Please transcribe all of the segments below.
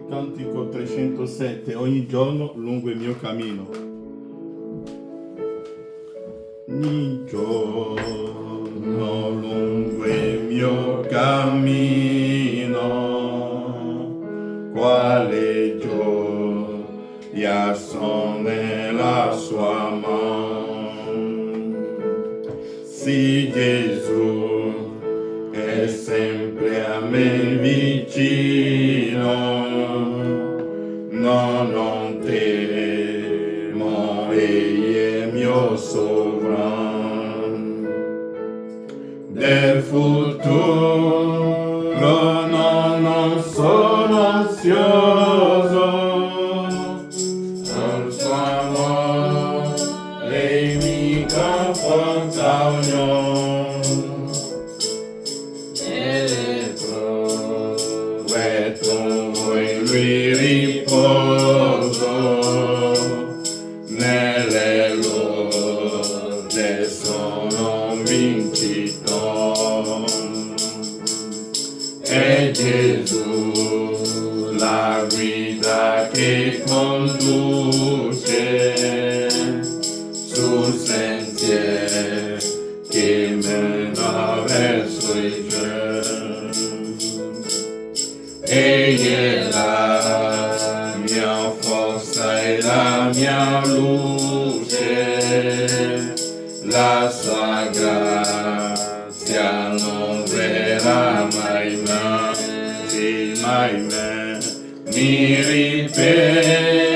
Cantico 307, ogni giorno lungo il mio cammino. Ogni giorno lungo il mio cammino, quale gioia sono nella sua mano. Sì, Gesù è sempre a me vicino. No, non temo, egli è mio sovrano. Del futuro non sono ansioso, al suo amore mi conforta ognuno. Nelle prove trovo in lui riposo, nelle lode sono vincitore. È Gesù la guida che conduce sul sentiero che mena verso il cielo. Egli è la mia forza e la mia luce, la sua grazia non verrà mai me. Mi ripete,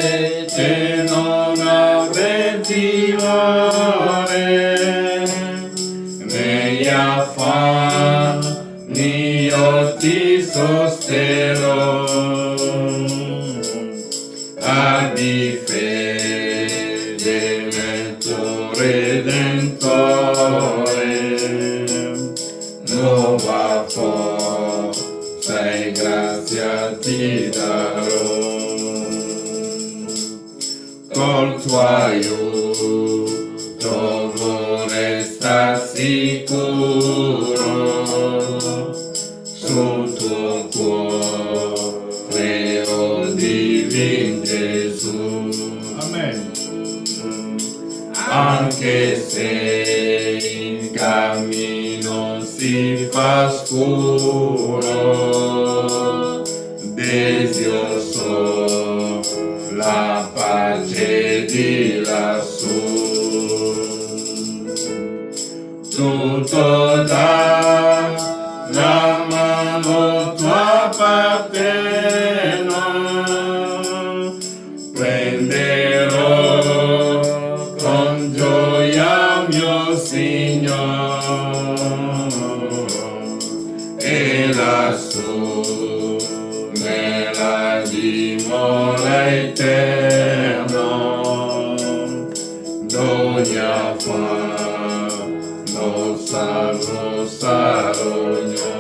non avrei timore, negli affanni io ti sosterrò. Abbi fede nel tuo Redentore, nuova forza e grazia ti darò. Col tuo aiuto vorrei star sicuro, sul tuo cuore, oh divin Gesù. Amen. Anche se il cammino si fa scuro, desidero la pace di lassù. Tutto dalla mano tua appartiene, prenderò con gioia mio Signore, e lassù nella dimora eterna d'ogni affanno salvo sarò io.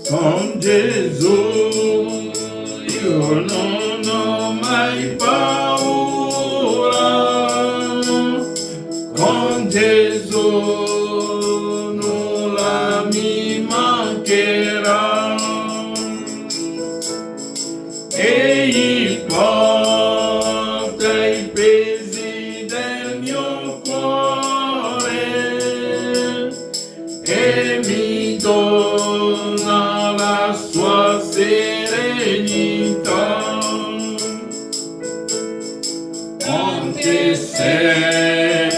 Con Gesù io non ho mai paura. Con Gesù nulla mi mancherà. Egli porta i pesi del mio cuore e mi dona la sua serenità. Anche se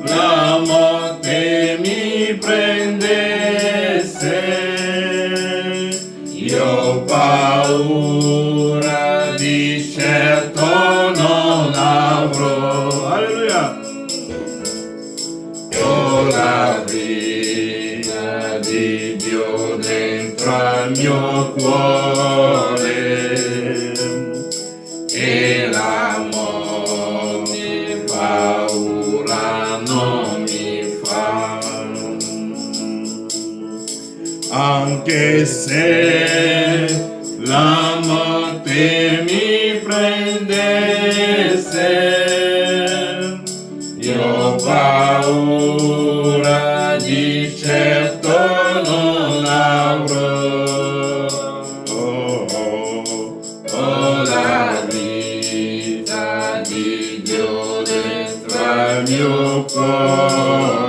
la morte mi prendesse, io ho paura, di certo non avrò. Alleluia! Ho la vita di Dio dentro al mio cuore e la morte paura non mi fa. Anche se la morte mi prendesse, io ho paura, di certo non avrò. Ho la vita di Dio dentro al mio cuore.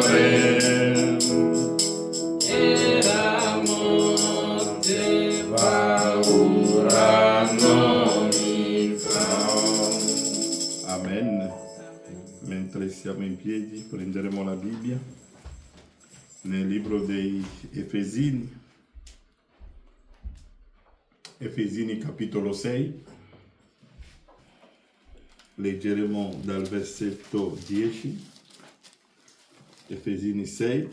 Mentre siamo in piedi prenderemo la Bibbia nel libro dei Efesini, capitolo 6, leggeremo dal versetto 10, Efesini 6,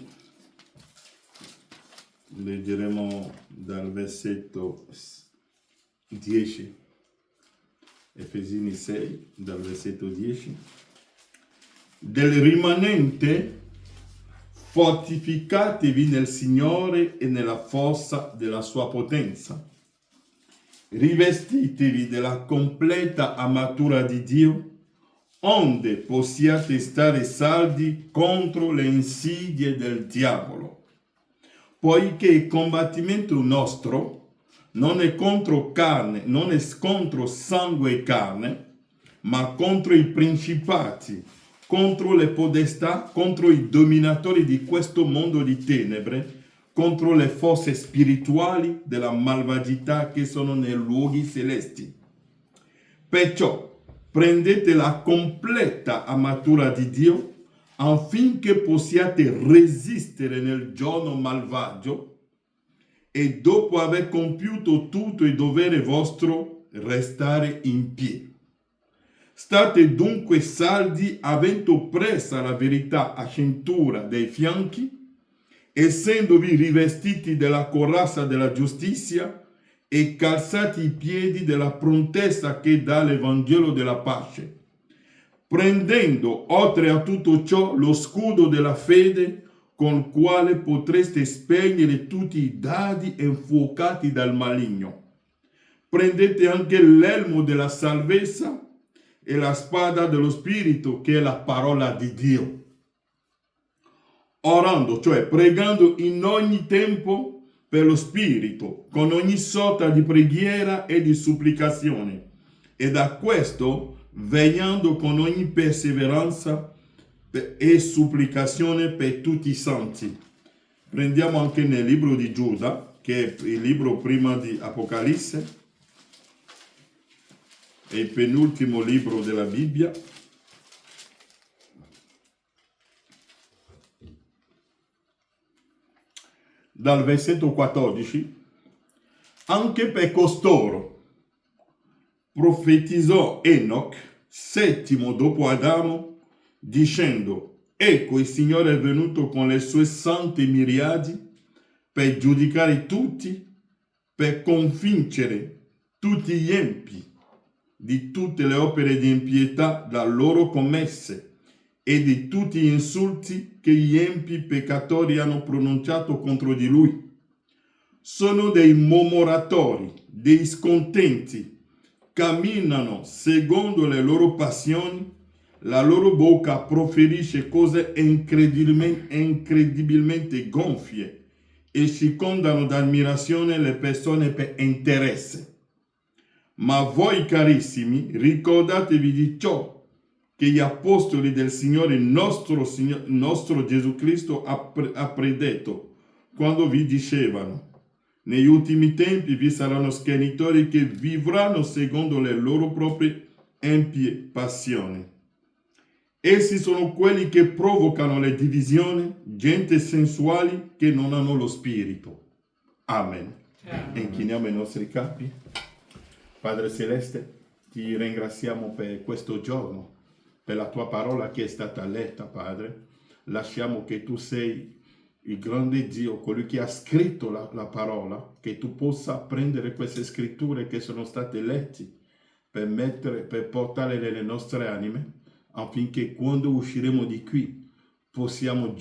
leggeremo dal versetto 10, Efesini 6, dal versetto 10. Del rimanente fortificatevi nel Signore e nella forza della sua potenza. Rivestitevi della completa armatura di Dio, onde possiate stare saldi contro le insidie del diavolo. Poiché il combattimento nostro non è contro carne, non è contro sangue e carne, ma contro i principati, contro le podestà, contro i dominatori di questo mondo di tenebre, contro le forze spirituali della malvagità che sono nei luoghi celesti. Perciò prendete la completa armatura di Dio affinché possiate resistere nel giorno malvagio e dopo aver compiuto tutto il dovere vostro restare in piedi. State dunque saldi, avendo presa la verità a cintura dei fianchi, essendovi rivestiti della corazza della giustizia e calzati i piedi della prontezza che dà l'Evangelo della pace, prendendo oltre a tutto ciò lo scudo della fede, con il quale potreste spegnere tutti i dardi infuocati dal maligno. Prendete anche l'elmo della salvezza e la spada dello Spirito, che è la parola di Dio. Orando, cioè pregando in ogni tempo per lo Spirito, con ogni sorta di preghiera e di supplicazione, e da questo vegliando con ogni perseveranza e supplicazione per tutti i santi. Prendiamo anche nel libro di Giuda, che è il libro prima di Apocalisse, è il penultimo libro della Bibbia. Dal versetto 14, anche per costoro profetizzò Enoch, settimo dopo Adamo, dicendo: ecco, il Signore è venuto con le sue sante miriadi per giudicare tutti, per convincere tutti gli empi di tutte le opere di impietà da loro commesse e di tutti gli insulti che gli empi peccatori hanno pronunciato contro di lui. sono dei mormoratori, dei scontenti, camminano secondo le loro passioni, la loro bocca proferisce cose incredibilmente gonfie e circondano d'ammirazione le persone per interesse. Ma voi carissimi, ricordatevi di ciò che gli apostoli del Signore nostro Gesù Cristo ha predetto quando vi dicevano: negli ultimi tempi vi saranno schernitori che vivranno secondo le loro proprie empie passioni. Essi sono quelli che provocano le divisioni, gente sensuali che non hanno lo spirito. Amen. Inchiniamo i nostri capi. Padre Celeste, ti ringraziamo per questo giorno, per la tua parola che è stata letta, Padre. Lasciamo che tu sei il grande Dio, colui che ha scritto la parola, che tu possa prendere queste scritture che sono state lette per portarle nelle nostre anime, affinché quando usciremo di qui possiamo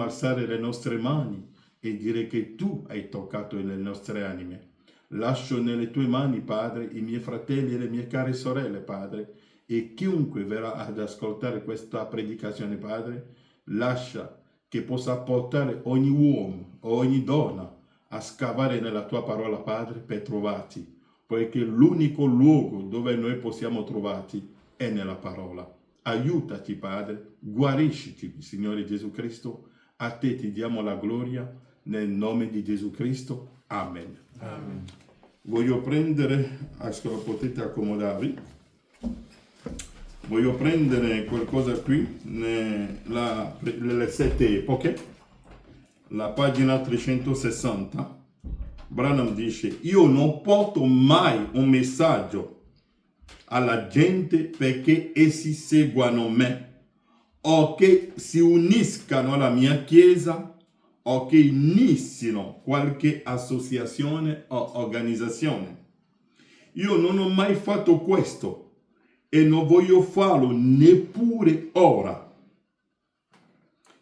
alzare le nostre mani e dire che tu hai toccato le nostre anime. Lascio nelle tue mani, Padre, i miei fratelli e le mie care sorelle, Padre, e chiunque verrà ad ascoltare questa predicazione, Padre, lascia che possa portare ogni uomo o ogni donna a scavare nella tua parola, Padre, per trovarti, poiché l'unico luogo dove noi possiamo trovarti è nella parola. Aiutaci, Padre, guariscici, Signore Gesù Cristo, a te ti diamo la gloria, nel nome di Gesù Cristo. Amen. Amen. Voglio prendere, potete accomodarvi, voglio prendere qualcosa qui, le 7 epoche, la pagina 360. Branham dice: io non porto mai un messaggio alla gente perché essi seguano me, o che si uniscano alla mia chiesa, o che inizino qualche associazione o organizzazione. Io non ho mai fatto questo e non voglio farlo neppure ora.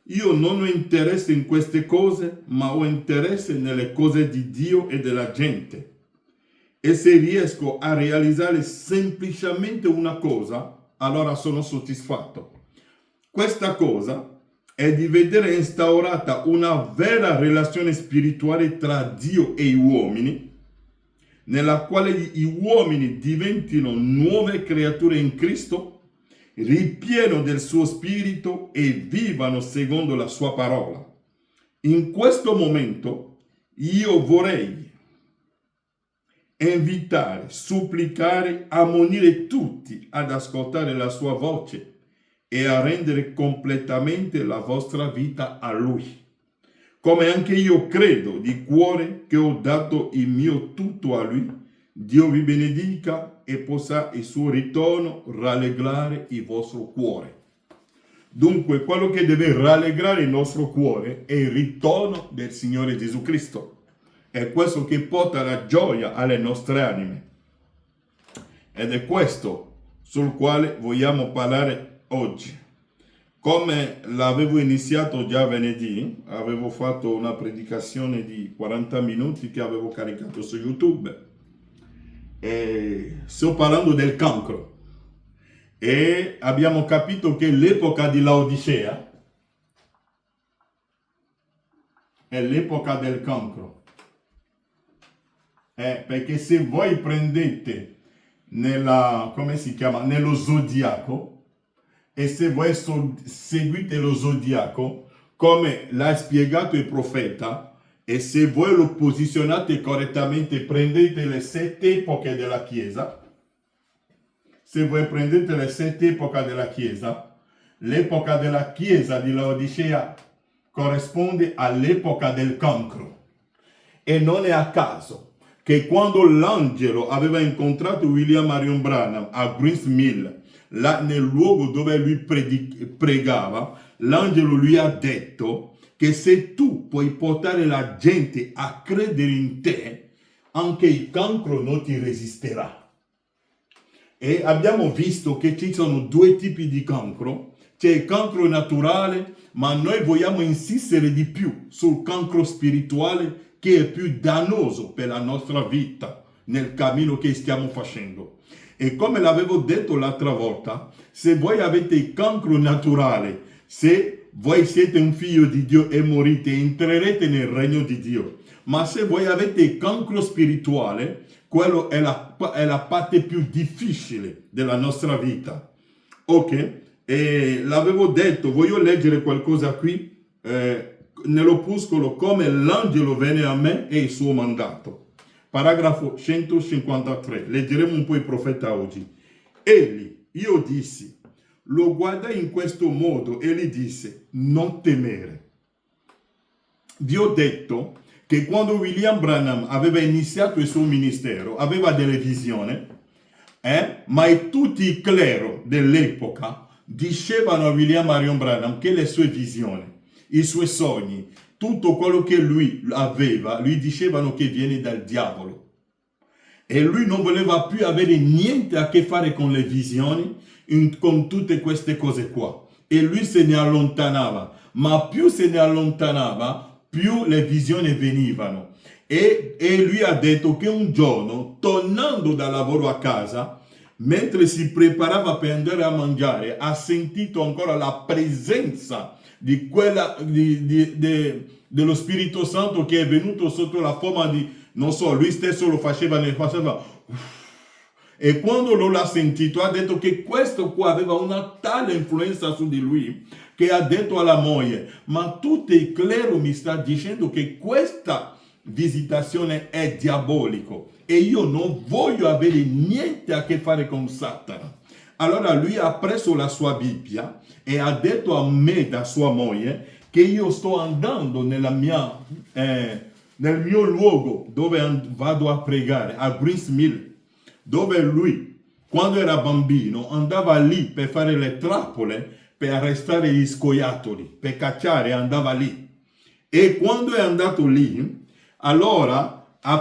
Io non ho interesse in queste cose, ma ho interesse nelle cose di Dio e della gente. E se riesco a realizzare semplicemente una cosa, allora sono soddisfatto. Questa cosa è di vedere instaurata una vera relazione spirituale tra Dio e gli uomini, nella quale gli uomini diventino nuove creature in Cristo, ripieno del suo spirito e vivano secondo la sua parola. In questo momento io vorrei invitare, supplicare, ammonire tutti ad ascoltare la sua voce e a rendere completamente la vostra vita a Lui. Come anche io credo di cuore che ho dato il mio tutto a Lui, Dio vi benedica e possa il suo ritorno rallegrare il vostro cuore. Dunque, quello che deve rallegrare il nostro cuore è il ritorno del Signore Gesù Cristo. È questo che porta la gioia alle nostre anime. Ed è questo sul quale vogliamo parlare oggi. Come l'avevo iniziato già venerdì, avevo fatto una predicazione di 40 minuti che avevo caricato su YouTube. E sto parlando del cancro. E abbiamo capito che l'epoca di Laodicea è l'epoca del cancro. Perché se voi prendete nello zodiaco, e se voi seguite lo zodiaco come l'ha spiegato il profeta, e se voi lo posizionate correttamente, prendete le 7 epoche della Chiesa. Se voi prendete le 7 epoche della Chiesa, l'epoca della Chiesa di Laodicea corrisponde all'epoca del cancro. E non è a caso che quando l'angelo aveva incontrato William Marion Branham a Greens Mill, là nel luogo dove lui pregava, l'angelo lui ha detto che se tu puoi portare la gente a credere in te, anche il cancro non ti resisterà. E abbiamo visto che ci sono 2 tipi di cancro. C'è il cancro naturale, ma noi vogliamo insistere di più sul cancro spirituale che è più dannoso per la nostra vita nel cammino che stiamo facendo. E come l'avevo detto l'altra volta, se voi avete il cancro naturale, se voi siete un figlio di Dio e morite, entrerete nel regno di Dio. Ma se voi avete il cancro spirituale, quello è la parte più difficile della nostra vita. Ok? E l'avevo detto, voglio leggere qualcosa qui, nell'opuscolo, come l'angelo venne a me e il suo mandato. Paragrafo 153, leggeremo un po' il profeta oggi. Egli, io dissi, lo guardai in questo modo e gli disse, non temere. Vi ho detto che quando William Branham aveva iniziato il suo ministero, aveva delle visioni, ma tutti i clero dell'epoca dicevano a William Marion Branham che le sue visioni, i suoi sogni, tutto quello che lui aveva, lui dicevano che viene dal diavolo. E lui non voleva più avere niente a che fare con le visioni, con tutte queste cose qua. E lui se ne allontanava. Ma più se ne allontanava, più le visioni venivano. E lui ha detto che un giorno, tornando dal lavoro a casa, mentre si preparava per andare a mangiare, ha sentito ancora la presenza di dello Spirito Santo che è venuto sotto la forma di, non so, lui stesso lo faceva, e quando lo l'ha sentito ha detto che questo qua aveva una tale influenza su di lui che ha detto alla moglie, ma tutto il clero mi sta dicendo che questa visitazione è diabolico e io non voglio avere niente a che fare con Satana. Allora lui ha preso la sua Bibbia e ha detto a me, da sua moglie, che io sto andando nel mio luogo dove vado a pregare, a Greens Mill, dove lui, quando era bambino, andava lì per fare le trappole, per arrestare gli scoiattoli, per cacciare, andava lì. E quando è andato lì, allora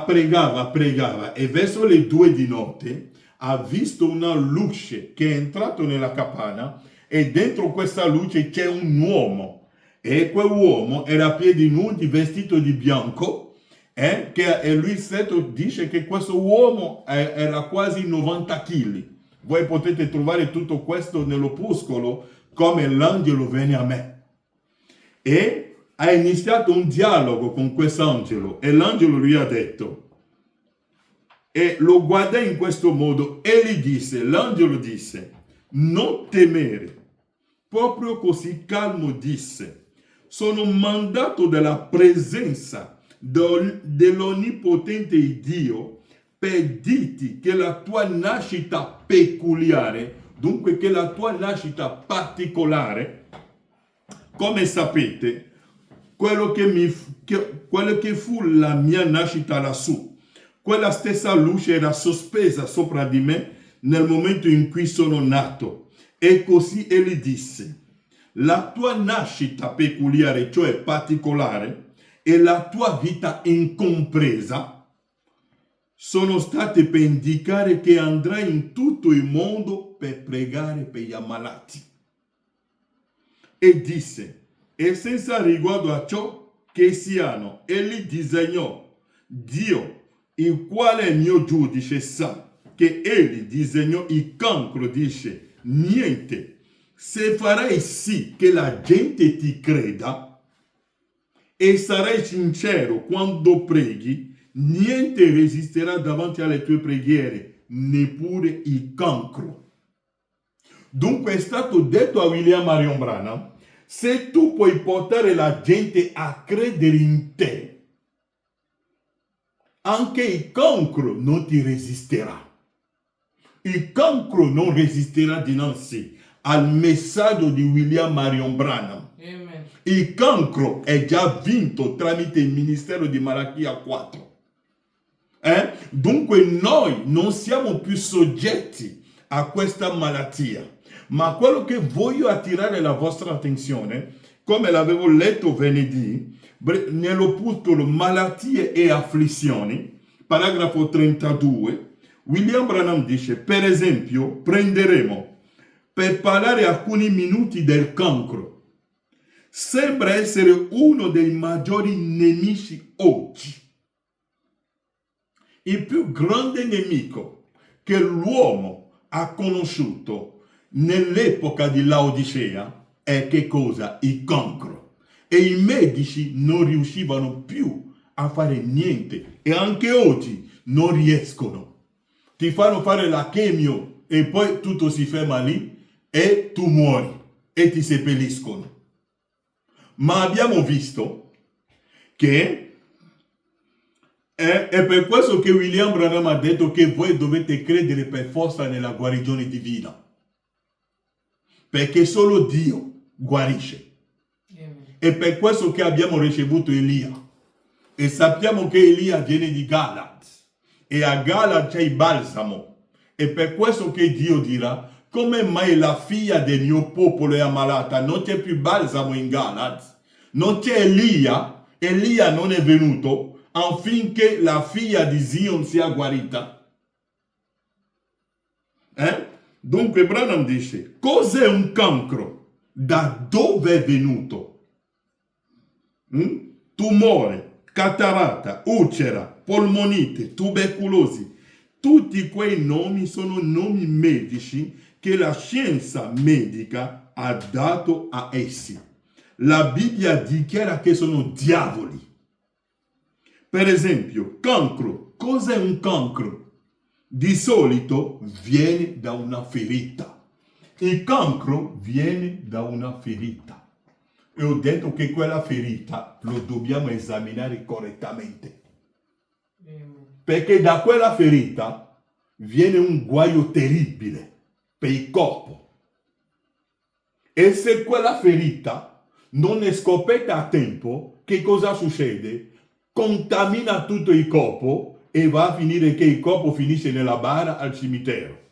pregava e verso le 2 di notte ha visto una luce che è entrato nella capanna e dentro questa luce c'è un uomo e quell'uomo era a piedi nudi, vestito di bianco e lui stesso dice che questo uomo era quasi 90 kg. Voi potete trovare tutto questo nell'opuscolo, come l'angelo venne a me. E ha iniziato un dialogo con quest'angelo e l'angelo lui ha detto, e lo guardai in questo modo e gli disse, l'angelo disse, non temere. Proprio così calmo disse, sono mandato dalla presenza dell'onnipotente Dio per dirti che la tua nascita peculiare, dunque che la tua nascita particolare, come sapete, quello che fu la mia nascita lassù, quella stessa luce era sospesa sopra di me nel momento in cui sono nato. E così egli disse, la tua nascita peculiare, cioè particolare, e la tua vita incompresa sono state per indicare che andrai in tutto il mondo per pregare per gli ammalati. E disse, e senza riguardo a ciò che siano, egli disegnò Dio, il quale è mio giudice, sa che egli disegnò il cancro, dice, niente, se farai sì che la gente ti creda e sarai sincero quando preghi, niente resisterà davanti alle tue preghiere, neppure il cancro. Dunque è stato detto a William Marion Branham, se tu puoi portare la gente a credere in te, anche il cancro non ti resisterà. Il cancro non resisterà dinanzi al messaggio di William Marion Branham. Amen. Il cancro è già vinto tramite il ministero di Malachia 4. Dunque noi non siamo più soggetti a questa malattia. Ma quello che voglio attirare la vostra attenzione, come l'avevo letto venerdì, nell'opuscolo malattie e afflizioni, paragrafo 32, William Branham dice, per esempio, prenderemo per parlare alcuni minuti del cancro. Sembra essere uno dei maggiori nemici oggi. il più grande nemico che l'uomo ha conosciuto nell'epoca di Laodicea è che cosa? Il cancro. E i medici non riuscivano più a fare niente e anche oggi non riescono. Ti fanno fare la chemio e poi tutto si ferma lì e tu muori e ti seppelliscono. Ma abbiamo visto che è per questo che William Branham ha detto che voi dovete credere per forza nella guarigione divina. Perché solo Dio guarisce. È per questo che abbiamo ricevuto Elia. E sappiamo che Elia viene di Galad. E a Galad c'è il balsamo. E per questo che Dio dirà, come mai la figlia del mio popolo è ammalata? Non c'è più balsamo in Galad. Non c'è Elia. Elia non è venuto affinché la figlia di Zion sia guarita. Dunque Branham dice, cos'è un cancro? Da dove è venuto? Tumore, cataratta, ulcera, polmonite, tubercolosi. Tutti quei nomi sono nomi medici che la scienza medica ha dato a essi. La Bibbia dichiara che sono diavoli. Per esempio, cancro. Cos'è un cancro? Di solito viene da una ferita. Il cancro viene da una ferita. E ho detto che quella ferita lo dobbiamo esaminare correttamente. Perché da quella ferita viene un guaio terribile per il corpo. E se quella ferita non è scoperta a tempo, che cosa succede? Contamina tutto il corpo e va a finire che il corpo finisce nella bara al cimitero.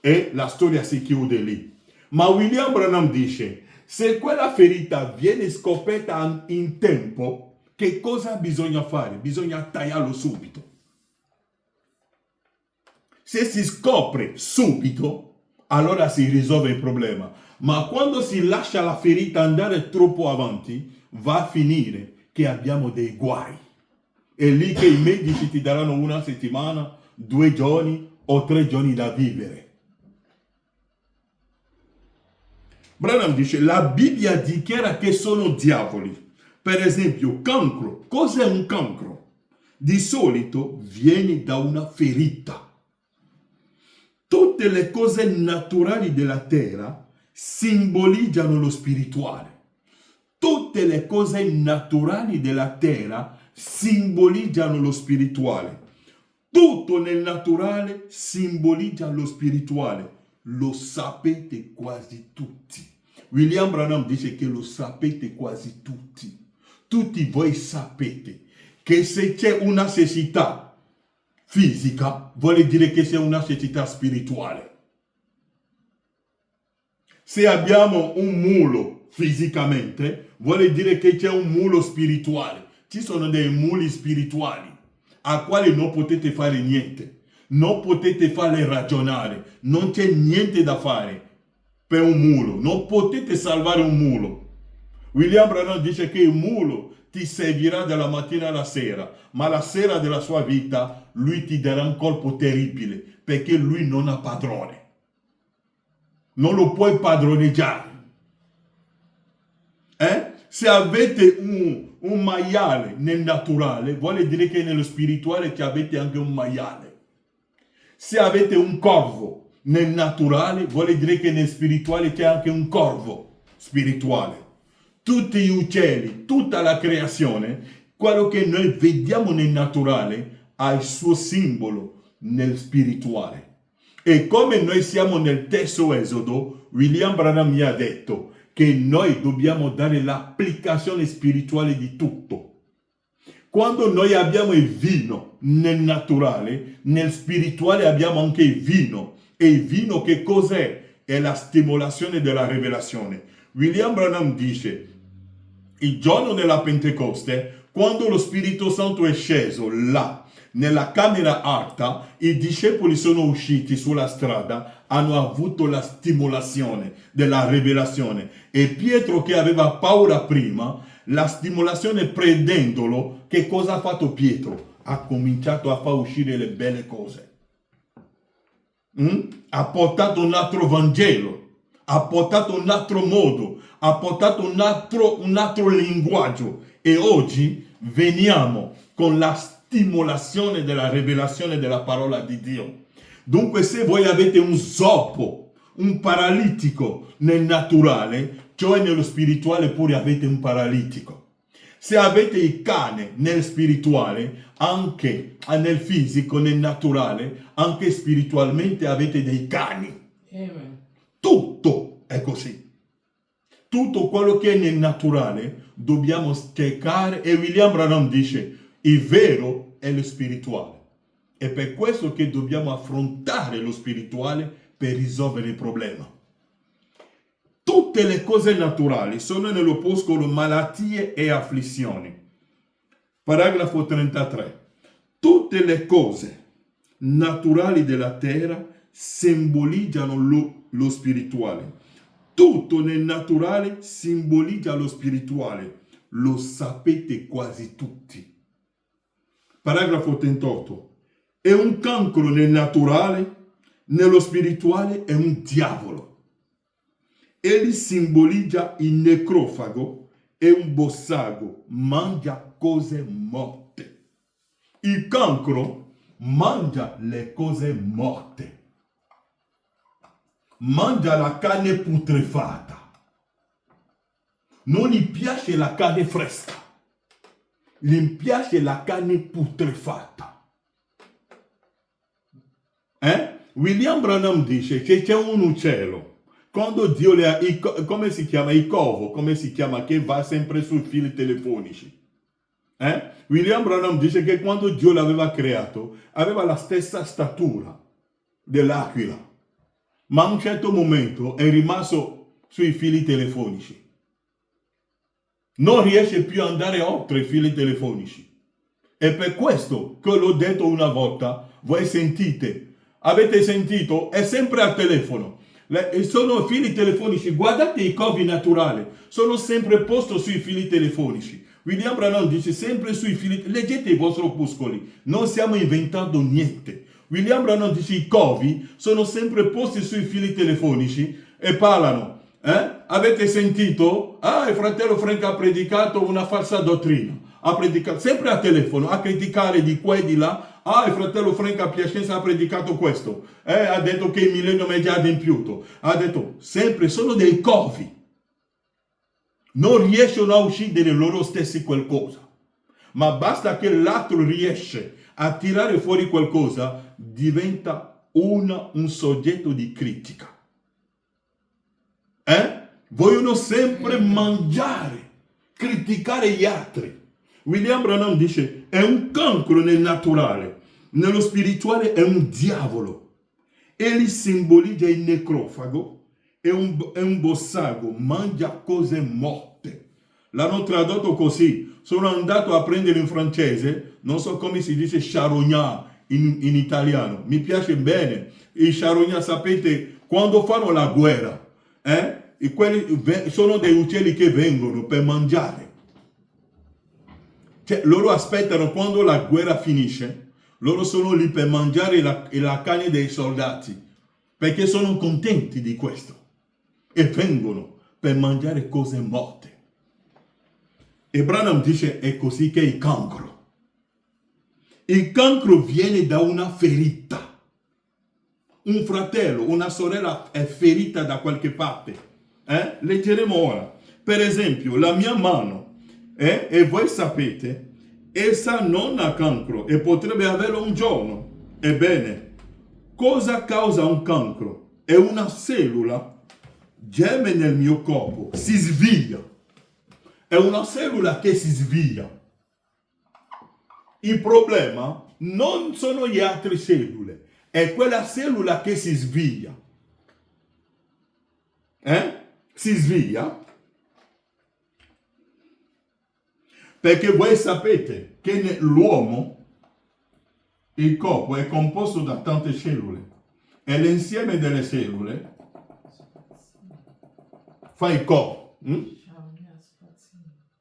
E la storia si chiude lì. Ma William Branham dice, se quella ferita viene scoperta in tempo, che cosa bisogna fare? Bisogna tagliarlo subito. Se si scopre subito, allora si risolve il problema. Ma quando si lascia la ferita andare troppo avanti, va a finire che abbiamo dei guai. È lì che i medici ti daranno una settimana, 2 giorni o 3 giorni da vivere. Branham dice, la Bibbia dichiara che sono diavoli. Per esempio, cancro. Cos'è un cancro? Di solito viene da una ferita. Tutte le cose naturali della terra simboleggiano lo spirituale. Tutte le cose naturali della terra simboleggiano lo spirituale. Tutto nel naturale simboleggia lo spirituale. Lo sapete quasi tutti. William Branham dice che lo sapete quasi tutti. Tutti voi sapete che se c'è una necessità fisica, vuole dire che c'è una necessità spirituale. Se abbiamo un mulo fisicamente, vuole dire che c'è un mulo spirituale. Ci sono dei muli spirituali a quali non potete fare niente. Non potete farle ragionare. Non c'è niente da fare per un mulo. Non potete salvare un mulo. William Branham dice che il mulo ti servirà dalla mattina alla sera, ma la sera della sua vita lui ti darà un colpo terribile, perché lui non ha padrone. Non lo puoi padroneggiare. Se avete un maiale nel naturale, vuole dire che nello spirituale ci avete anche un maiale. Se avete un corvo nel naturale, vuole dire che nel spirituale c'è anche un corvo spirituale. Tutti gli uccelli, tutta la creazione, quello che noi vediamo nel naturale, ha il suo simbolo nel spirituale. E come noi siamo nel terzo Esodo, William Branham mi ha detto che noi dobbiamo dare l'applicazione spirituale di tutto. Quando noi abbiamo il vino nel naturale, nel spirituale abbiamo anche il vino. E il vino che cos'è? È la stimolazione della rivelazione. William Branham dice, il giorno della Pentecoste, quando lo Spirito Santo è sceso là, nella camera alta, i discepoli sono usciti sulla strada, hanno avuto la stimolazione della rivelazione. E Pietro, che aveva paura prima, la stimolazione prendendolo, che cosa ha fatto Pietro? ha cominciato a far uscire le belle cose. Ha portato un altro Vangelo, ha portato un altro modo, ha portato un altro linguaggio, e oggi veniamo con la stimolazione della rivelazione della parola di Dio. Dunque, se voi avete un zoppo, un paralitico nel naturale, cioè nello spirituale pure avete un paralitico. Se avete il cane nel spirituale, anche nel fisico, nel naturale, anche spiritualmente avete dei cani. Amen. Tutto è così. Tutto quello che è nel naturale dobbiamo cercare, e William Branham dice, il vero è lo spirituale. È per questo che dobbiamo affrontare lo spirituale per risolvere il problema. Tutte le cose naturali sono nell'opuscolo malattie e afflizioni. Paragrafo 33. Tutte le cose naturali della terra simboleggiano lo spirituale. Tutto nel naturale simboleggia lo spirituale. Lo sapete quasi tutti. Paragrafo 38. È un cancro nel naturale, nello spirituale è un diavolo. Egli simboleggia il necrofago e un bossago, mangia cose morte. Il cancro mangia le cose morte. Mangia la carne putrefatta. Non gli piace la carne fresca. Gli piace la carne putrefatta. William Branham dice che c'è un uccello. Quando Dio le ha, come si chiama? Il covo, come si chiama? Che va sempre sui fili telefonici. William Branham dice che quando Dio l'aveva creato, aveva la stessa statura dell'aquila. Ma a un certo momento è rimasto sui fili telefonici. Non riesce più ad andare oltre i fili telefonici. E per questo che l'ho detto una volta, voi sentite, avete sentito, è sempre al telefono. Sono fili telefonici, guardate i covi naturali, sono sempre posti sui fili telefonici. William Branham dice sempre sui fili, leggete i vostri opuscoli, non stiamo inventando niente. William Branham dice i covi sono sempre posti sui fili telefonici e parlano. Avete sentito? Il fratello Frank ha predicato una falsa dottrina. Ha predicato sempre a telefono, a criticare di qua e di là. Il fratello Frank a Piacenza ha predicato questo. Ha detto che il millennio è già adempiuto. Ha detto, sempre sono dei covi. Non riescono a uscire loro stessi qualcosa. Ma basta che l'altro riesce a tirare fuori qualcosa, diventa un soggetto di critica. Vogliono sempre mangiare, criticare gli altri. William Branham dice, è un cancro nel naturale, nello spirituale è un diavolo. Egli simboleggia il necrofago, è un bossago, mangia cose morte. L'hanno tradotto così. Sono andato a prendere in francese, non so come si dice charognard in italiano. Mi piace bene. I charognard, sapete, quando fanno la guerra, quelli sono dei uccelli che vengono per mangiare. Cioè, loro aspettano quando la guerra finisce, loro sono lì per mangiare la carne dei soldati, perché sono contenti di questo. E vengono per mangiare cose morte. E Branham dice, è così che è il cancro. Il cancro viene da una ferita. Un fratello, una sorella è ferita da qualche parte. Leggeremo ora. Per esempio, la mia mano, e voi sapete, essa non ha cancro e potrebbe averlo un giorno. Ebbene, cosa causa un cancro? È una cellula, geme nel mio corpo, si sveglia. È una cellula che si sveglia. Il problema non sono le altre cellule, è quella cellula che si sveglia. Si sveglia perché voi sapete che l'uomo, il corpo è composto da tante cellule e l'insieme delle cellule fa il corpo.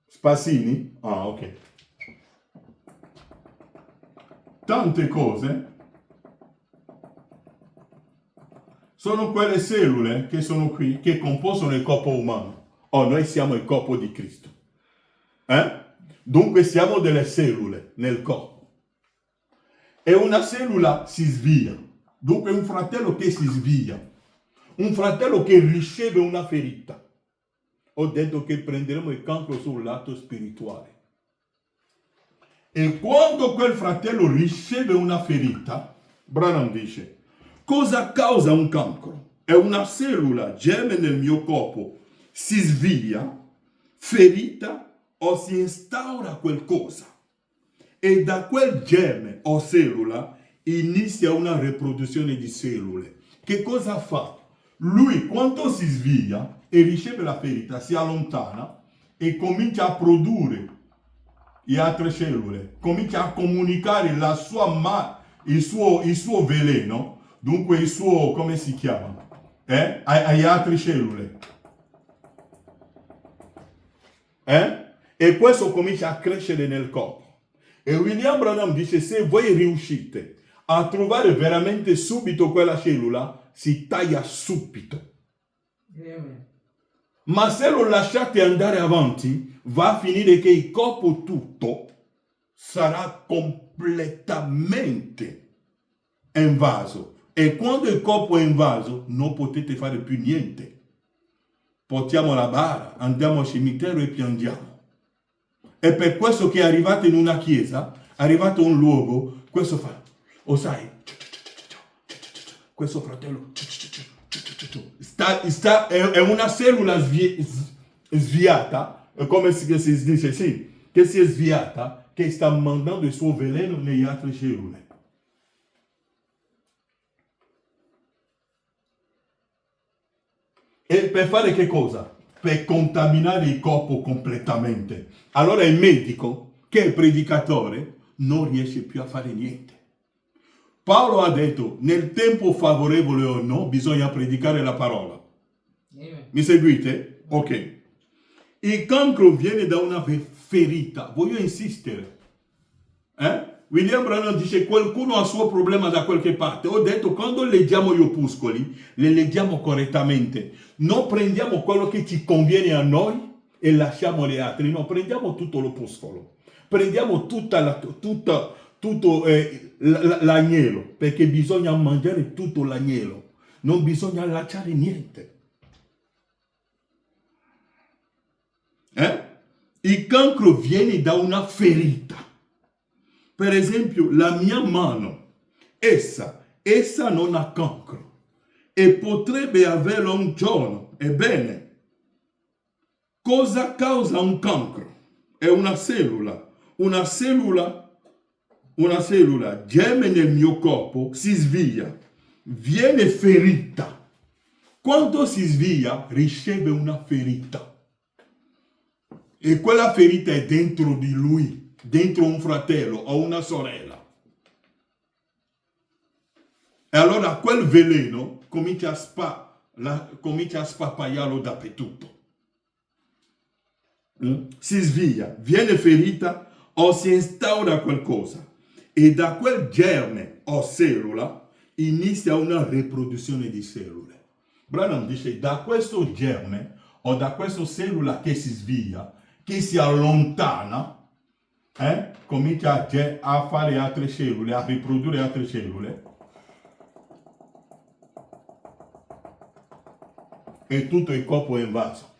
Spazzini? Ah, ok. tante cose sono quelle cellule che sono qui, che compongono il corpo umano. Noi siamo il corpo di Cristo. Dunque siamo delle cellule nel corpo. E una cellula si svia. Dunque un fratello che si svia. Un fratello che riceve una ferita. Ho detto che prenderemo il cancro sul lato spirituale. E quando quel fratello riceve una ferita, Branham dice, cosa causa un cancro? È una cellula, germe nel mio corpo, si svia, ferita o si instaura qualcosa. E da quel germe o cellula inizia una riproduzione di cellule. Che cosa fa? Lui, quando si sveglia e riceve la ferita, si allontana e comincia a produrre le altre cellule, comincia a comunicare il suo veleno, dunque il suo, come si chiama? Alle altre cellule. E questo comincia a crescere nel corpo. E William Branham dice, se voi riuscite a trovare veramente subito quella cellula, si taglia subito. Ma se lo lasciate andare avanti, va a finire che il corpo tutto sarà completamente invaso. E quando il corpo è invaso, non potete fare più niente. Portiamo la bara, andiamo al cimitero e piangiamo. È per questo che arrivate in una chiesa, arrivate in un luogo, questo fa, sai, questo fratello, è una cellula sviata, come si dice, sì, che si è sviata, che sta mandando il suo veleno nelle altre cellule. E per fare che cosa? Per contaminare il corpo completamente. Allora il medico, che è il predicatore, non riesce più a fare niente. Paolo ha detto, nel tempo favorevole o no, bisogna predicare la parola. Mi seguite? Ok. Il cancro viene da una ferita. Voglio insistere. William Branham dice, qualcuno ha il suo problema da qualche parte. Ho detto, quando leggiamo gli opuscoli, le leggiamo correttamente. Non prendiamo quello che ci conviene a noi e lasciamo gli altri. No, prendiamo tutto l'opuscolo. Prendiamo tutto l'agnello, perché bisogna mangiare tutto l'agnello. Non bisogna lasciare niente. Il cancro viene da una ferita. Per esempio, la mia mano, essa non ha cancro e potrebbe averlo un giorno. Ebbene, cosa causa un cancro? È una cellula. Una cellula germe nel mio corpo, si sveglia, viene ferita. Quando si sveglia, riceve una ferita. E quella ferita è dentro di lui, dentro un fratello o una sorella. E allora quel veleno comincia a spappagliarlo dappertutto. Si sveglia, viene ferita o si instaura qualcosa. E da quel germe o cellula inizia una riproduzione di cellule. Branham dice, da questo germe o da questa cellula che si sveglia, che si allontana, comincia a fare altre cellule, a riprodurre altre cellule, e tutto il corpo è invaso.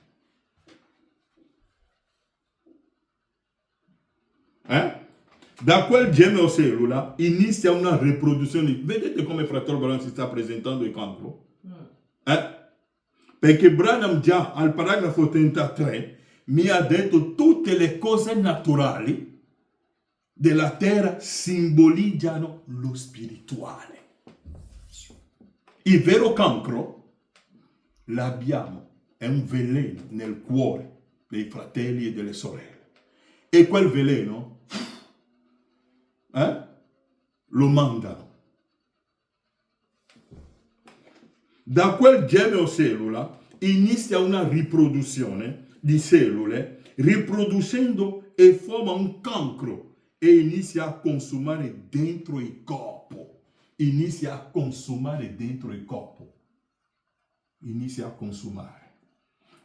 Da quel germe o cellula inizia una riproduzione. Vedete come fratello Branham si sta presentando il cancro? Perché Branham già al paragrafo 33 mi ha detto tutte le cose naturali della terra simboleggiano lo spirituale. Il vero cancro l'abbiamo, è un veleno nel cuore dei fratelli e delle sorelle. E quel veleno lo mandano. Da quel germe o cellula inizia una riproduzione di cellule, riproducendo e forma un cancro e inizia a consumare dentro il corpo. Inizia a consumare dentro il corpo. Inizia a consumare.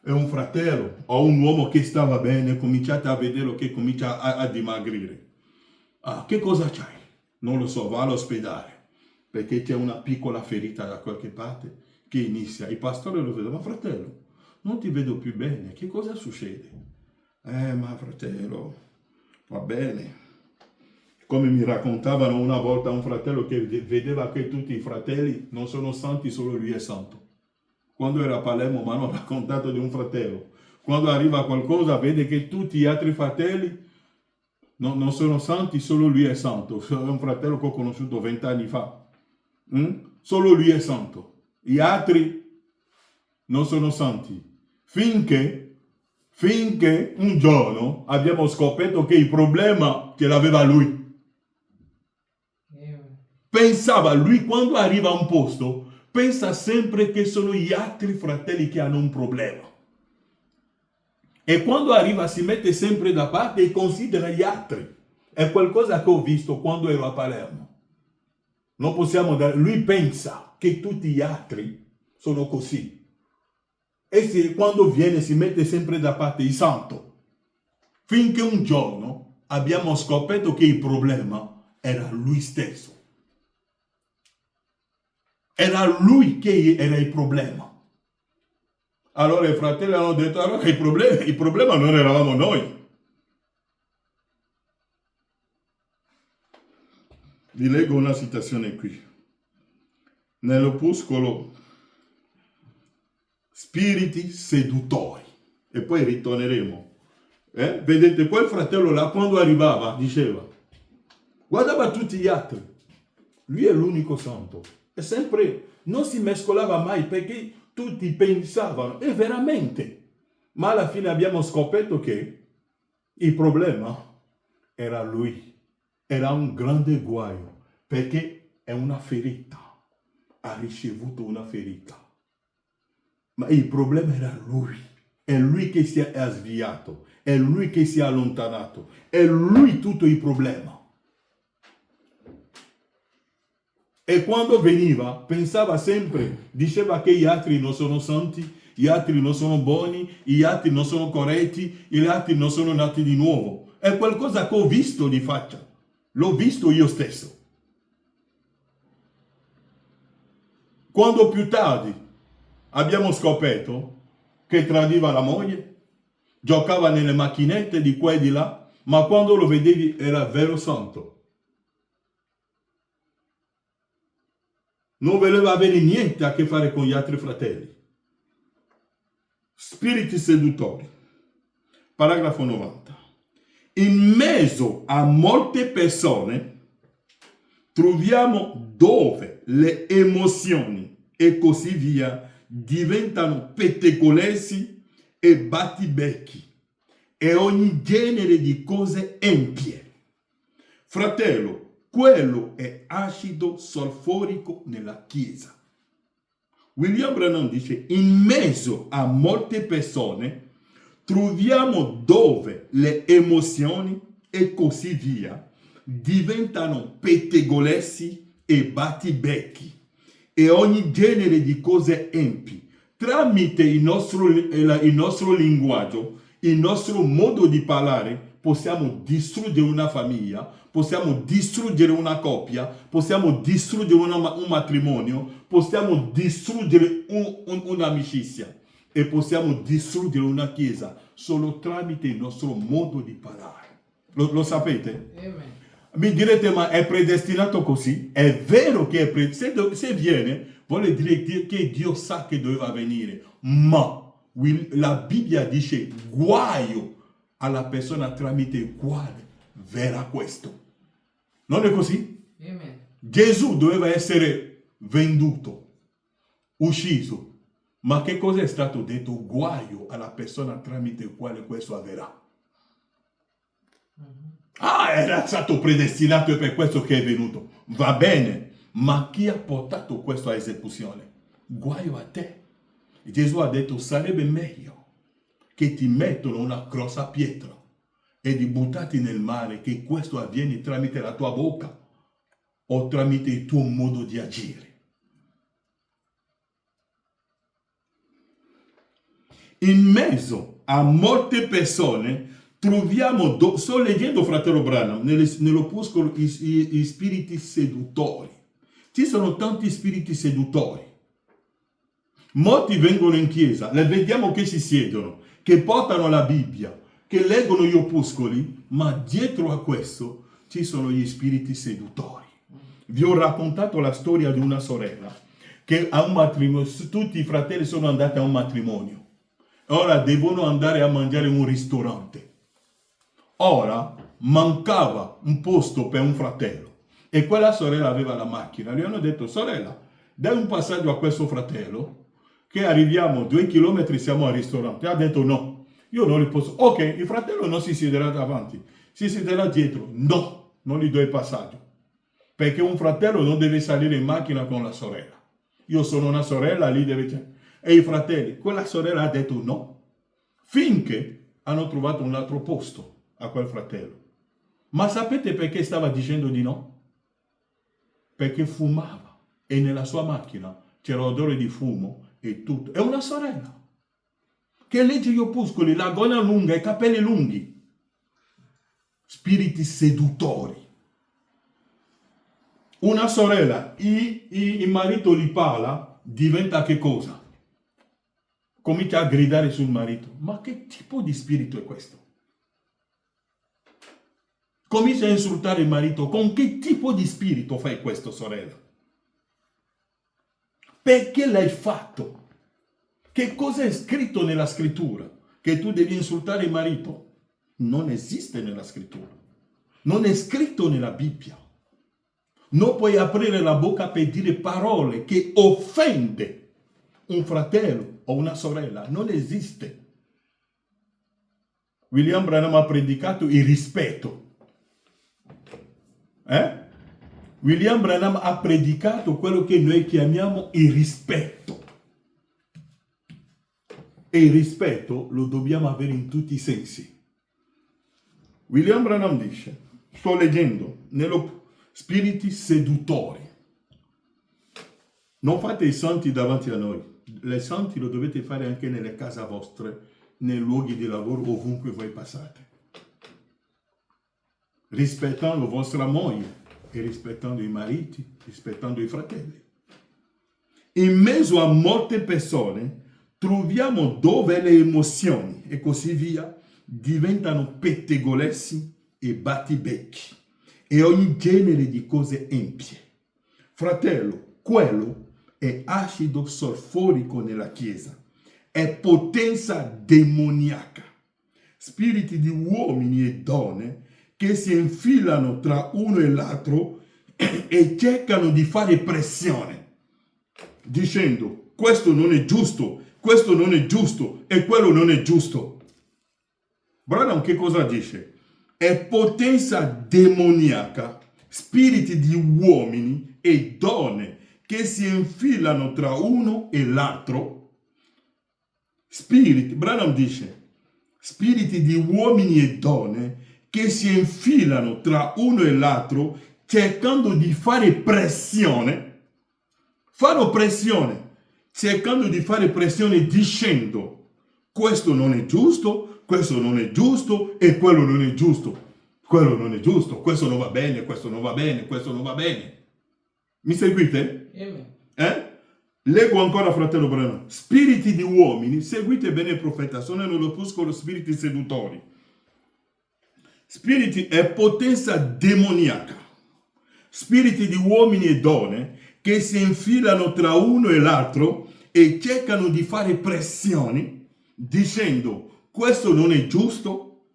È un fratello o un uomo che stava bene, cominciate a vederlo che comincia a dimagrire. Ah, che cosa c'hai? Non lo so, va all'ospedale, perché c'è una piccola ferita da qualche parte che inizia. Il pastore lo vede, ma fratello, non ti vedo più bene, che cosa succede? Ma fratello, va bene. Come mi raccontavano una volta un fratello che vedeva che tutti i fratelli non sono santi, solo lui è santo. Quando era a Palermo mi hanno raccontato di un fratello. Quando arriva qualcosa vede che tutti gli altri fratelli non sono santi, solo lui è santo. È un fratello che ho conosciuto 20 anni fa. Solo lui è santo. Gli altri non sono santi. Finché un giorno abbiamo scoperto che il problema ce l'aveva lui. Pensava, lui quando arriva a un posto, pensa sempre che sono gli altri fratelli che hanno un problema. E quando arriva si mette sempre da parte e considera gli altri. È qualcosa che ho visto quando ero a Palermo. Non possiamo dare... Lui pensa che tutti gli altri sono così. E quando viene si mette sempre da parte il santo. Finché un giorno abbiamo scoperto che il problema era lui stesso. Era lui che era il problema. Allora i fratelli hanno detto, allora il problema non eravamo noi. Vi leggo una citazione qui. Nell'opuscolo Spiriti seduttori. E poi ritorneremo. Vedete, quel fratello là quando arrivava diceva, guardava tutti gli altri. Lui è l'unico santo. E sempre non si mescolava mai perché tutti pensavano, e veramente. Ma alla fine abbiamo scoperto che il problema era lui. Era un grande guaio perché è una ferita. Ha ricevuto una ferita. Ma il problema era lui. È lui che si è sviato. È lui che si è allontanato. È lui tutto il problema. E quando veniva, pensava sempre, diceva che gli altri non sono santi, gli altri non sono buoni, gli altri non sono corretti, gli altri non sono nati di nuovo. È qualcosa che ho visto di faccia. L'ho visto io stesso. Quando più tardi abbiamo scoperto che tradiva la moglie, giocava nelle macchinette di qua e di là, ma quando lo vedevi era vero santo. Non voleva avere niente a che fare con gli altri fratelli. Spiriti seduttori. Paragrafo 90. In mezzo a molte persone troviamo dove le emozioni e così via diventano pettegolezzi e battibecchi e ogni genere di cose empie. Fratello, quello è acido solforico nella Chiesa. William Branham dice, in mezzo a molte persone troviamo dove le emozioni e così via diventano pettegolezzi e battibecchi e ogni genere di cose empi. Tramite il nostro linguaggio, il nostro modo di parlare, possiamo distruggere una famiglia, possiamo distruggere una coppia, possiamo distruggere un matrimonio, possiamo distruggere un'amicizia e possiamo distruggere una chiesa solo tramite il nostro modo di parlare. Lo sapete? Amen. Mi direte, ma è predestinato così? È vero che è predestinato. Se viene, vuole dire che Dio sa che doveva venire. Ma la Bibbia dice guaio alla persona tramite il quale verrà questo. Non è così? Amen. Gesù doveva essere venduto, ucciso. Ma che cosa è stato detto? Guaio alla persona tramite il quale questo avverrà. Era stato predestinato e per questo che è venuto. Va bene, ma chi ha portato questo a esecuzione? Guaio a te. Gesù ha detto, sarebbe meglio che ti mettono una grossa pietra e di buttarti nel mare, che questo avviene tramite la tua bocca o tramite il tuo modo di agire. In mezzo a molte persone troviamo, sto leggendo fratello Branham, nell'opuscolo i spiriti seduttori. Ci sono tanti spiriti seduttori. Molti vengono in chiesa, le vediamo che si siedono, che portano la Bibbia, che leggono gli opuscoli, ma dietro a questo ci sono gli spiriti seduttori. Vi ho raccontato la storia di una sorella che a un matrimonio, tutti i fratelli sono andati a un matrimonio. Ora devono andare a mangiare in un ristorante. Ora mancava un posto per un fratello e quella sorella aveva la macchina. Gli hanno detto: sorella, dai un passaggio a questo fratello che arriviamo 2 chilometri, siamo al ristorante. Ha detto: no, io non li posso. Ok, il fratello non si siederà davanti, si siederà dietro. No, non gli do il passaggio, perché un fratello non deve salire in macchina con la sorella. Io sono una sorella, lì deve... E i fratelli, quella sorella ha detto no, finché hanno trovato un altro posto a quel fratello. Ma sapete perché stava dicendo di no? Perché fumava e nella sua macchina c'era odore di fumo e tutto. È una sorella che legge gli opuscoli, la gonna lunga, i capelli lunghi. Spiriti seduttori. Una sorella, il marito li parla, diventa che cosa? Comincia a gridare sul marito. Ma che tipo di spirito è questo? Comincia a insultare il marito. Con che tipo di spirito fai questo, sorella? Perché l'hai fatto? Che cosa è scritto nella scrittura? Che tu devi insultare il marito? Non esiste nella scrittura. Non è scritto nella Bibbia. Non puoi aprire la bocca per dire parole che offende un fratello o una sorella. Non esiste. William Branham ha predicato il rispetto. William Branham ha predicato quello che noi chiamiamo il rispetto. E il rispetto lo dobbiamo avere in tutti i sensi. William Branham dice, sto leggendo, nello spiriti seduttori. Non fate i santi davanti a noi. I santi lo dovete fare anche nelle case vostre, nei luoghi di lavoro, ovunque voi passate. Rispettando vostra moglie e rispettando i mariti, rispettando i fratelli. In mezzo a molte persone troviamo dove le emozioni e così via diventano pettegolezzi e battibecchi e ogni genere di cose empie. Fratello, quello è acido solforico nella Chiesa, è potenza demoniaca, spiriti di uomini e donne che si infilano tra uno e l'altro e cercano di fare pressione, dicendo questo non è giusto, questo non è giusto e quello non è giusto. Branham che cosa dice? È potenza demoniaca, spiriti di uomini e donne che si infilano tra uno e l'altro. Spiriti, Branham dice, spiriti di uomini e donne che si infilano tra uno e l'altro cercando di fare pressione. Fanno pressione, cercando di fare pressione dicendo questo non è giusto, questo non è giusto e quello non è giusto. Quello non è giusto, questo non va bene, questo non va bene, questo non va bene. Mi seguite? Leggo ancora, fratello Branham. Spiriti di uomini, seguite bene il profeta, sono nell'opuscolo spiriti seduttori. Spiriti è potenza demoniaca. Spiriti di uomini e donne che si infilano tra uno e l'altro e cercano di fare pressioni dicendo questo non è giusto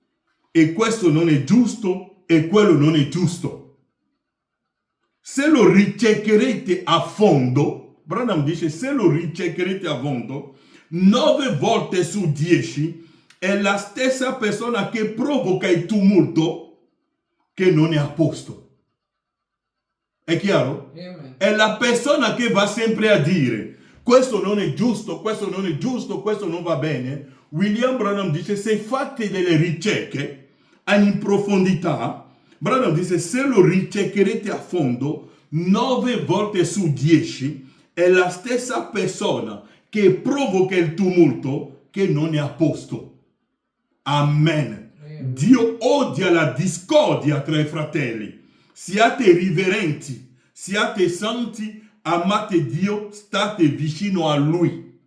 e questo non è giusto e quello non è giusto. Se lo ricercherete a fondo, Branham dice, se lo ricercherete a fondo, 9 volte su 10 è la stessa persona che provoca il tumulto che non è a posto. È chiaro? Amen. È la persona che va sempre a dire questo non è giusto, questo non è giusto, questo non va bene. William Branham dice, se fate delle ricerche, in profondità, Branham dice, se lo ricercherete a fondo, 9 volte su 10 è la stessa persona che provoca il tumulto che non è a posto. Amen. Dio odia la discordia tra i fratelli. Siate riverenti, siate santi, amate Dio, state vicino a Lui.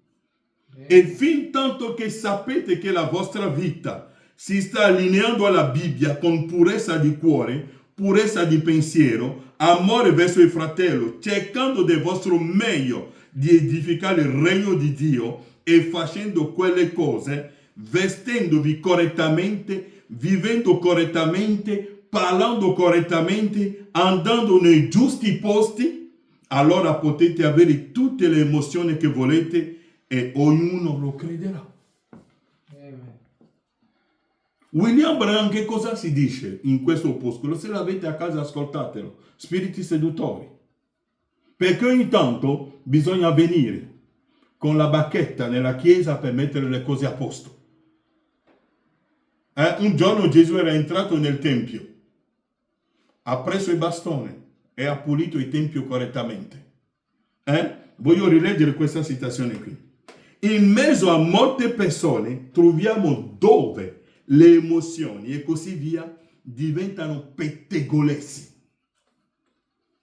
E fin tanto che sapete che la vostra vita si sta allineando alla Bibbia con purezza di cuore, purezza di pensiero, amore verso il fratello, cercando del vostro meglio di edificare il regno di Dio e facendo quelle cose, vestendovi correttamente, vivendo correttamente, parlando correttamente, andando nei giusti posti, allora potete avere tutte le emozioni che volete e ognuno lo crederà. William Branham che cosa si dice in questo opuscolo? Se l'avete a casa ascoltatelo. Spiriti seduttori. Perché ogni tanto bisogna venire con la bacchetta nella chiesa per mettere le cose a posto. Un giorno Gesù era entrato nel tempio, ha preso il bastone e ha pulito il tempio correttamente. Voglio rileggere questa citazione qui. In mezzo a molte persone troviamo dove le emozioni e così via diventano pettegolezzi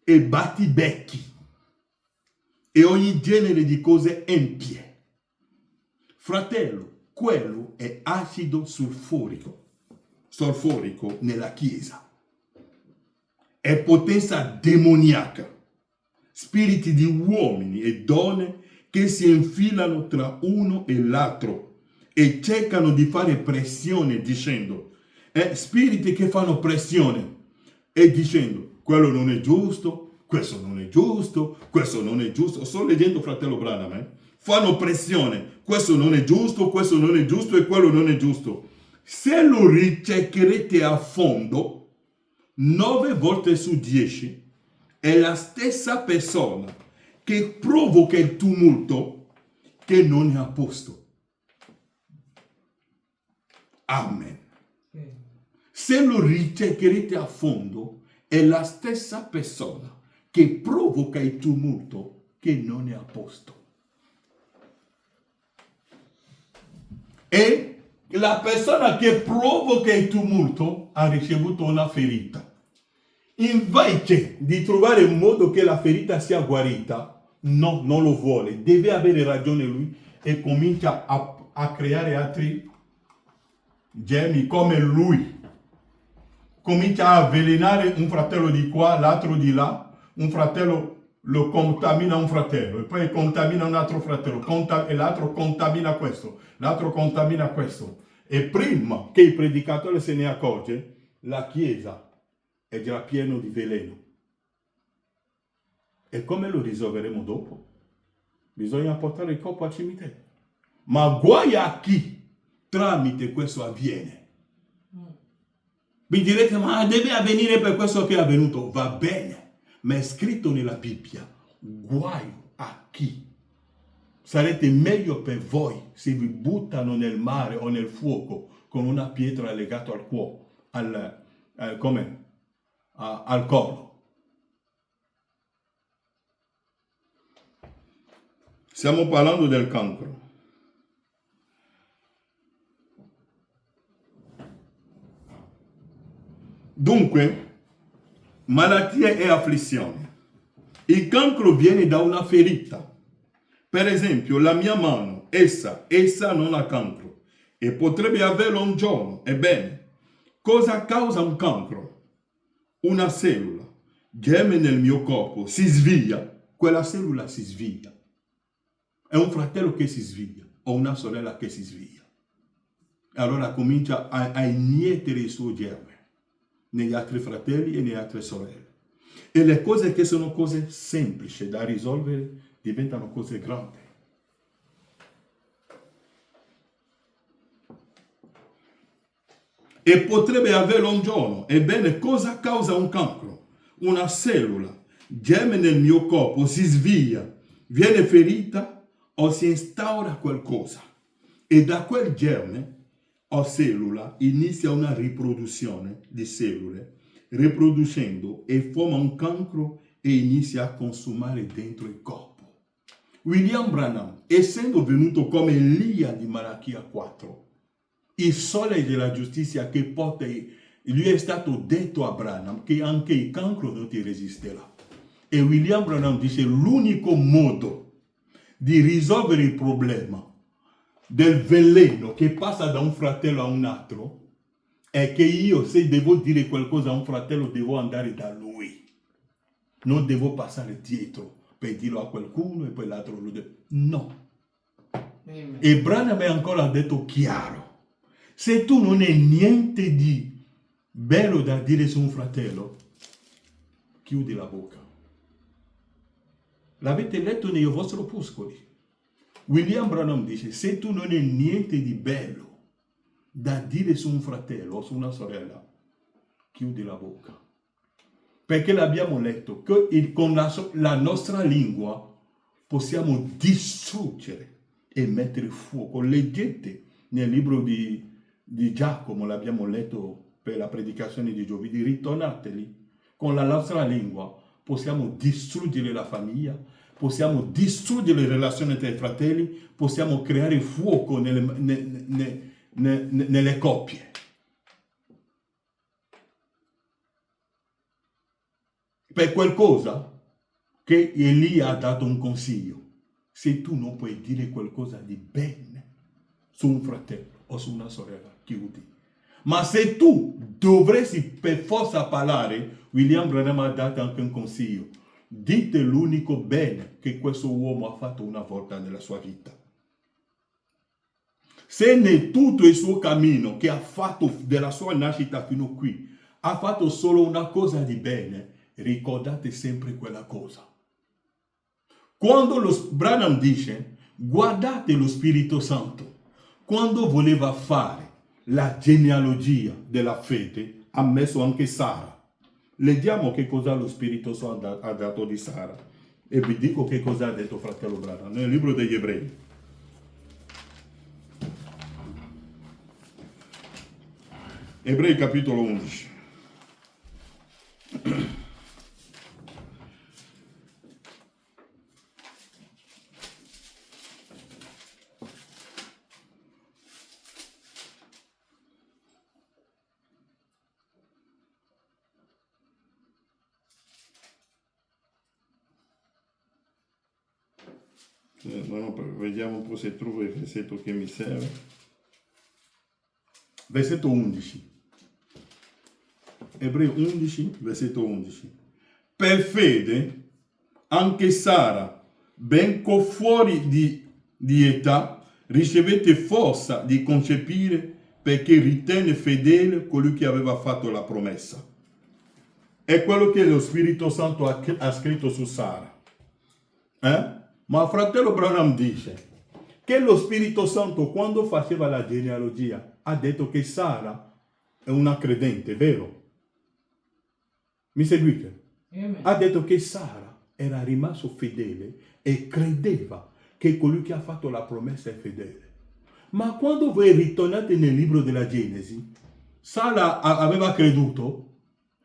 e battibecchi e ogni genere di cose empie. Fratello, quello è acido sulfurico nella Chiesa. È potenza demoniaca. Spiriti di uomini e donne che si infilano tra uno e l'altro e cercano di fare pressione dicendo, spiriti che fanno pressione e dicendo, quello non è giusto, questo non è giusto, questo non è giusto. Sto leggendo fratello Branham, fanno pressione, questo non è giusto e quello non è giusto. Se lo ricercherete a fondo, 9 volte su 10 è la stessa persona che provoca il tumulto che non è a posto. Amen. Se lo ricercherete a fondo, è la stessa persona che provoca il tumulto che non è a posto. E la persona che provoca il tumulto ha ricevuto una ferita. Invece di trovare un modo che la ferita sia guarita, no, non lo vuole, deve avere ragione lui e comincia a creare altri germi come lui. Comincia a avvelenare un fratello di qua, l'altro di là, un fratello lo contamina un fratello, e poi contamina un altro fratello, e l'altro contamina questo, l'altro contamina questo. E prima che il predicatore se ne accorge, la Chiesa è già piena di veleno. E come lo risolveremo dopo? Bisogna portare il corpo al cimitero. Ma guai a chi tramite questo avviene. Vi direte, ma deve avvenire per questo che è avvenuto. Va bene, ma è scritto nella Bibbia, guai a chi. Sarete meglio per voi se vi buttano nel mare o nel fuoco con una pietra legata al cuore, al collo. Stiamo parlando del cancro. Dunque, malattie e afflizioni. Il cancro viene da una ferita. Per esempio, la mia mano, essa non ha cancro e potrebbe averlo un giorno. Ebbene, cosa causa un cancro? Una cellula geme nel mio corpo, si sveglia, quella cellula si sveglia. È un fratello che si sveglia o una sorella che si sveglia. Allora comincia a iniettere il suo germe negli altri fratelli e nelle altre sorelle. E le cose che sono cose semplici da risolvere diventano cose grandi. E potrebbe averlo un giorno. Ebbene, cosa causa un cancro? Una cellula geme nel mio corpo, si sveglia, viene ferita o si instaura qualcosa. E da quel germe o cellula inizia una riproduzione di cellule, riproducendo e forma un cancro e inizia a consumare dentro il corpo. William Branham, essendo venuto come Elia di Malachia 4, il sole della giustizia che porta, lui è stato detto a Branham che anche il cancro non ti resisterà. E William Branham dice l'unico modo di risolvere il problema del veleno che passa da un fratello a un altro è che io, se devo dire qualcosa a un fratello, devo andare da lui. Non devo passare dietro per dirlo a qualcuno e poi l'altro lo deve. No. Amen. E Branham è ancora detto chiaro. Se tu non hai niente di bello da dire su un fratello, chiudi la bocca. L'avete letto nei vostri opuscoli. William Branham dice, se tu non hai niente di bello da dire su un fratello o su una sorella, chiudi la bocca. Perché l'abbiamo letto, che con la nostra lingua possiamo distruggere e mettere fuoco. Leggete nel libro di Giacomo, l'abbiamo letto per la predicazione di giovedì, ritornateli. Con la nostra lingua possiamo distruggere la famiglia, possiamo distruggere le relazioni tra i fratelli, possiamo creare fuoco nelle coppie. Per qualcosa che Elia ha dato un consiglio. Se tu non puoi dire qualcosa di bene su un fratello o su una sorella, chiudi. Ma se tu dovresti per forza parlare, William Branham ha dato anche un consiglio. Dite l'unico bene che questo uomo ha fatto una volta nella sua vita. Se nel tutto il suo cammino che ha fatto della sua nascita fino a qui, ha fatto solo una cosa di bene, ricordate sempre quella cosa. Quando Branham dice, guardate lo Spirito Santo, quando voleva fare la genealogia della fede, ha messo anche Sara. Leggiamo che cosa lo Spirito Santo ha dato di Sara. E vi dico che cosa ha detto fratello Branham nel libro degli Ebrei. Ebrei capitolo 11. Vediamo un po' se trovo il versetto che mi serve. Versetto 11. Ebrei 11, versetto 11. Per fede, anche Sara, benché fuori di età, ricevette forza di concepire perché ritenne fedele colui che aveva fatto la promessa. È quello che lo Spirito Santo ha scritto su Sara. Ma fratello Branham dice che lo Spirito Santo, quando faceva la genealogia, ha detto che Sara è una credente, vero? Mi seguite? Amen. Ha detto che Sara era rimasto fedele e credeva che colui che ha fatto la promessa è fedele. Ma quando voi ritornate nel libro della Genesi, Sara aveva creduto?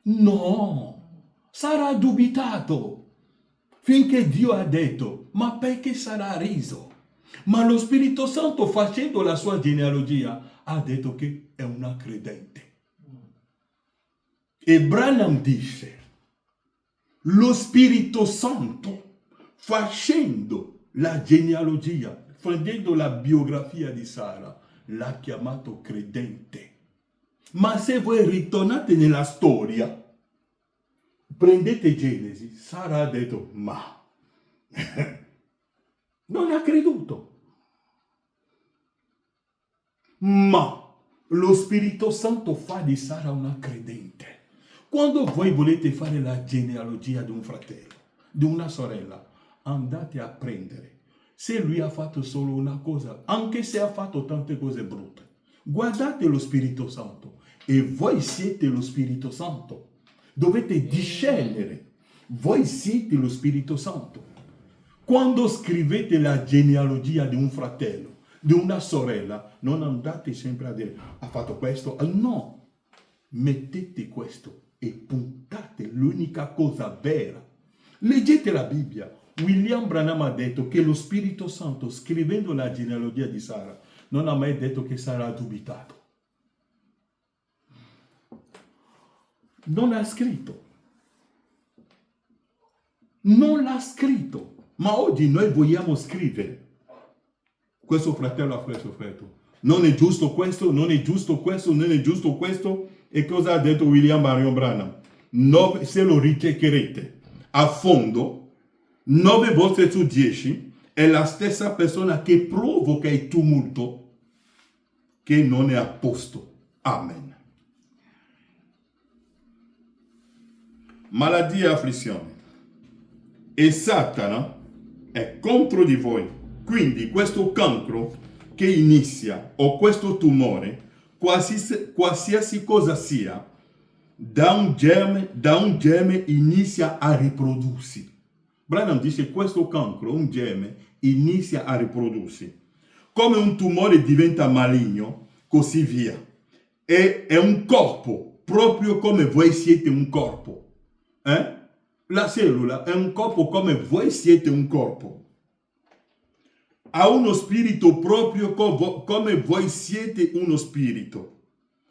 No, Sara ha dubitato. Finché Dio ha detto, ma perché Sara ha riso? Ma lo Spirito Santo, facendo la sua genealogia, ha detto che è una credente. E Branham dice, lo Spirito Santo, facendo la genealogia, prendendo la biografia di Sara, l'ha chiamato credente. Ma se voi ritornate nella storia, prendete Genesi, Sara ha detto, ma non ha creduto. Ma lo Spirito Santo fa di Sara una credente. Quando voi volete fare la genealogia di un fratello, di una sorella, andate a prendere. Se lui ha fatto solo una cosa, anche se ha fatto tante cose brutte, guardate lo Spirito Santo. E voi siete lo Spirito Santo. Dovete discernere. Voi siete lo Spirito Santo. Quando scrivete la genealogia di un fratello, di una sorella, non andate sempre a dire ha fatto questo, no, mettete questo e puntate l'unica cosa vera. Leggete la Bibbia. William Branham ha detto che lo Spirito Santo, scrivendo la genealogia di Sara, non ha mai detto che Sara ha dubitato. Non ha scritto. Non l'ha scritto. Ma oggi noi vogliamo scrivere. Questo fratello ha questo fratello. Non è giusto questo, non è giusto questo, non è giusto questo. E cosa ha detto William Marion Branham? Se lo ricercherete a fondo, 9 volte su 10 è la stessa persona che provoca il tumulto che non è a posto. Amen. Malattia e afflizione. E Satana è contro di voi. Quindi questo cancro che inizia o questo tumore, qualsiasi cosa sia, da un germe inizia a riprodursi. Branham dice questo cancro, un germe, inizia a riprodursi. Come un tumore diventa maligno, così via. È un corpo, proprio come voi siete un corpo. La cellula è un corpo come voi siete un corpo. Ha uno spirito proprio come voi siete uno spirito.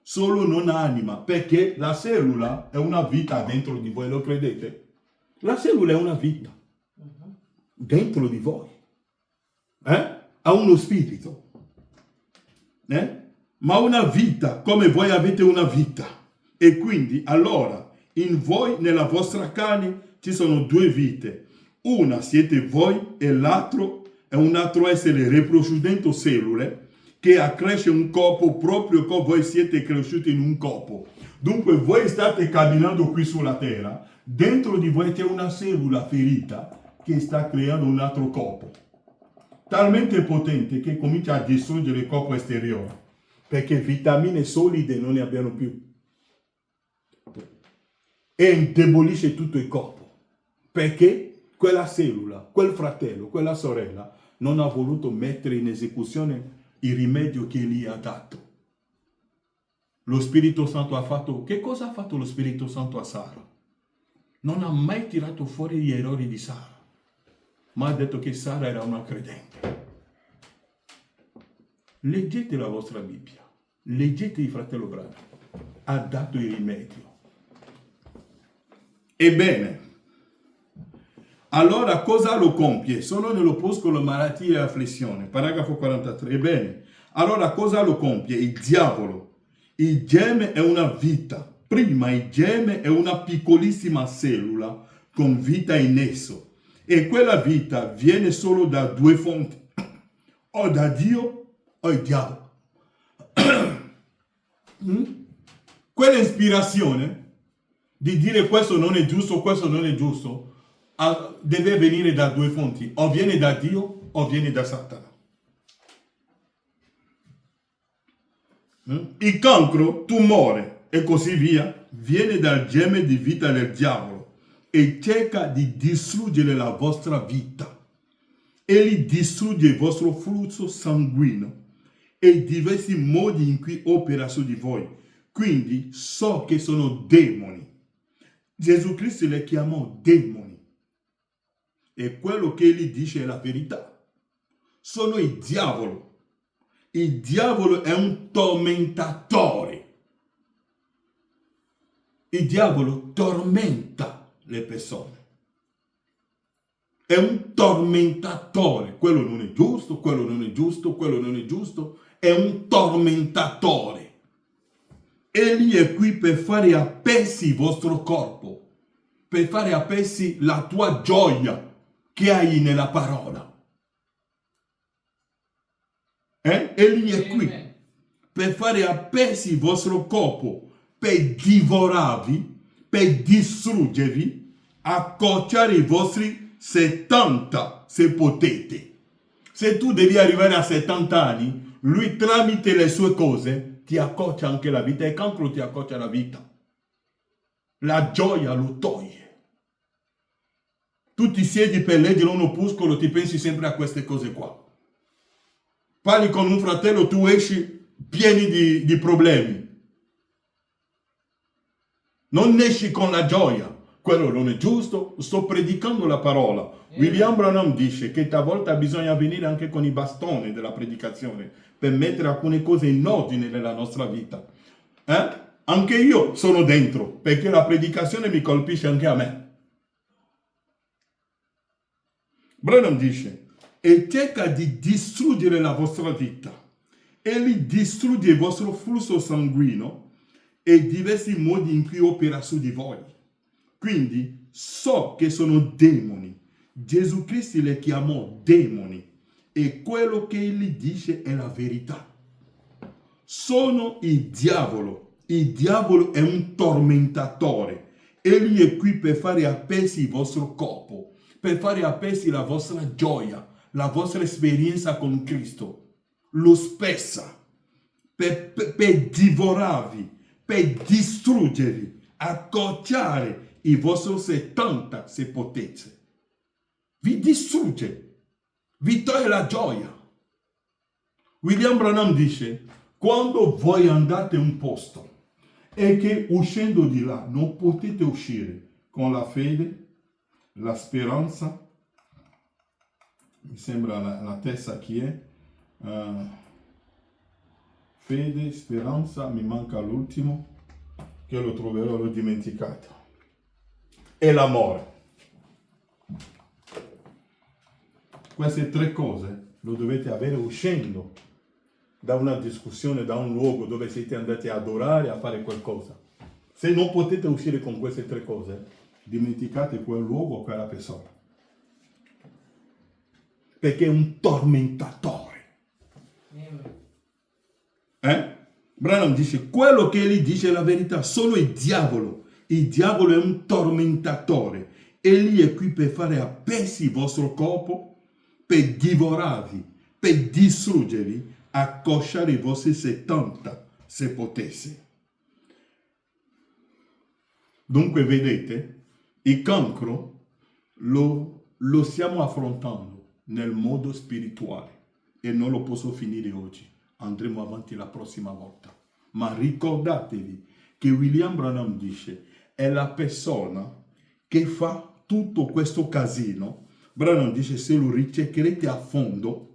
Solo non anima, perché la cellula è una vita dentro di voi, lo credete? La cellula è una vita dentro di voi. Ha uno spirito. Ma una vita come voi avete una vita. E quindi allora in voi, nella vostra carne, ci sono 2 vite. Una siete voi e l'altro è un altro essere riproducendo cellule che accresce un corpo proprio come voi siete cresciuti in un corpo. Dunque voi state camminando qui sulla terra, dentro di voi c'è una cellula ferita che sta creando un altro corpo. Talmente potente che comincia a distruggere il corpo esteriore, perché vitamine solide non ne abbiamo più. E indebolisce tutto il corpo, perché quella cellula, quel fratello, quella sorella non ha voluto mettere in esecuzione il rimedio che gli ha dato. Lo Spirito Santo ha fatto, che cosa ha fatto lo Spirito Santo a Sara? Non ha mai tirato fuori gli errori di Sara, ma ha detto che Sara era una credente. Leggete la vostra Bibbia, leggete il fratello Branham, ha dato il rimedio. Ebbene, allora cosa lo compie? Solo nell'opuscolo malattia e afflizione, paragrafo 43. Ebbene, allora cosa lo compie? Il diavolo. Il germe è una vita. Prima il germe è una piccolissima cellula con vita in esso. E quella vita viene solo da 2 fonti. O da Dio o il diavolo. Quella ispirazione di dire questo non è giusto, questo non è giusto, deve venire da 2 fonti, o viene da Dio o viene da Satana. Il cancro, tumore e così via, viene dal germe di vita del diavolo e cerca di distruggere la vostra vita. Egli distrugge il vostro flusso sanguigno e i diversi modi in cui opera su di voi. Quindi so che sono demoni. Gesù Cristo le chiamò demoni. E quello che egli dice è la verità. Sono il diavolo. Il diavolo è un tormentatore. Il diavolo tormenta le persone. È un tormentatore. Quello non è giusto, quello non è giusto, quello non è giusto. È un tormentatore. Egli è qui per fare a pezzi il vostro corpo, per fare a pezzi la tua gioia che hai nella parola. Egli è qui per fare a pezzi il vostro corpo, per divorarvi, per distruggervi, accorciare i vostri 70 se potete. Se tu devi arrivare a 70 anni, lui tramite le sue cose ti accorcia anche la vita. Il cancro ti accorcia la vita. La gioia lo toglie. Tu ti siedi per leggere un opuscolo, ti pensi sempre a queste cose qua. parli con un fratello, tu esci pieni di problemi. Non esci con la gioia. Quello non è giusto. Sto predicando la parola. William Branham dice che talvolta bisogna venire anche con i bastoni della predicazione per mettere alcune cose in ordine nella nostra vita. Anche io sono dentro, perché la predicazione mi colpisce anche a me. Branham dice, e cerca di distruggere la vostra vita. Egli distrugge il vostro flusso sanguigno e diversi modi in cui opera su di voi. Quindi so che sono demoni. Gesù Cristo le chiamò demoni e quello che egli dice è la verità. Sono il diavolo. Il diavolo è un tormentatore. Egli è qui per fare a pezzi il vostro corpo, per fare a pezzi la vostra gioia, la vostra esperienza con Cristo. Lo spezza per divorarvi, per distruggervi, accorciare il vostro 70 se potete. Vi distrugge, vi toglie la gioia. William Branham dice, quando voi andate in un posto e che uscendo di là non potete uscire con la fede, la speranza, mi sembra la terza chi è, fede, speranza, mi manca l'ultimo, che lo troverò, l'ho dimenticato, e l'amore. Queste tre cose lo dovete avere uscendo da una discussione, da un luogo dove siete andati a adorare, a fare qualcosa. Se non potete uscire con queste tre cose, dimenticate quel luogo o quella persona. Perché è un tormentatore. Branham dice, quello che egli dice è la verità, solo il diavolo. Il diavolo è un tormentatore. Egli è qui per fare a pezzi il vostro corpo, per divorarvi, per distruggervi, accosciare i vostri 70 se potesse. Dunque vedete, il cancro lo stiamo affrontando nel modo spirituale e non lo posso finire oggi. Andremo avanti la prossima volta. Ma ricordatevi che William Branham dice è la persona che fa tutto questo casino. Branham dice se lo ricercherete a fondo,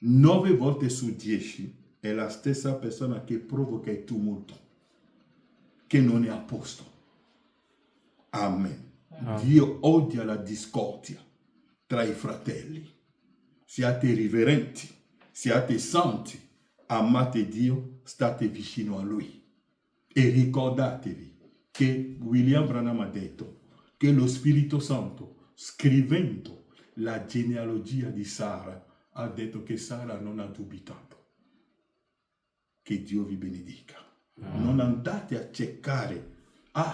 9 volte su 10 è la stessa persona che provoca il tumulto, che non è a posto. Amen. Dio odia la discordia tra i fratelli. Siate riverenti, siate santi, amate Dio, state vicino a Lui. E ricordatevi che William Branham ha detto che lo Spirito Santo, scrivendo la genealogia di Sara, ha detto che Sara non ha dubitato. Che Dio vi benedica. Non andate a cercare,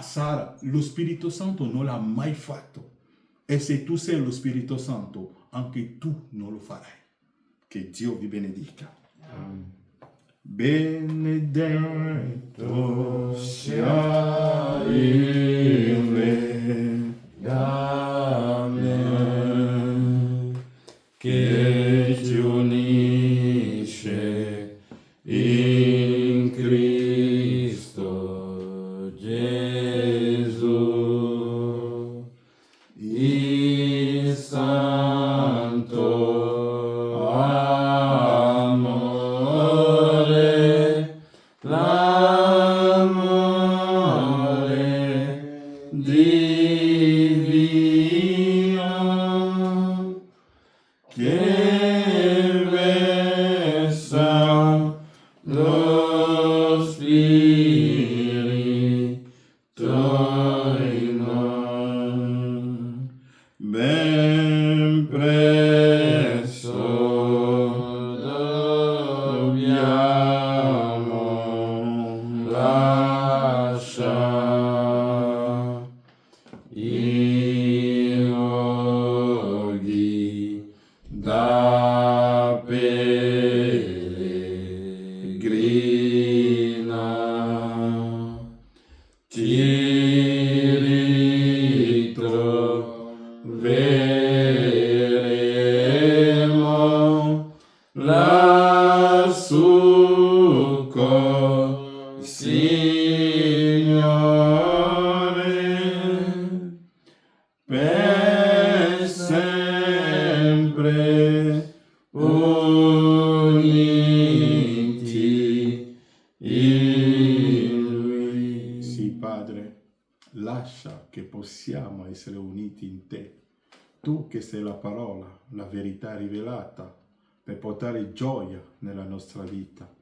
Sara, lo Spirito Santo non l'ha mai fatto. E se tu sei lo Spirito Santo, anche tu non lo farai. Che Dio vi benedica. Benedetto sia il legame che ci unisce in Cristo Gesù, il santo amore, l'amore divino che versa lo Spirito in noi. Ben presto dobbiamo lasciare i luoghi da pellegrina. Ci ritroveremo per sempre uniti in Lui. Sì, Padre, lascia che possiamo essere uniti in Te. Tu che sei la parola, la verità rivelata, per portare gioia nella nostra vita.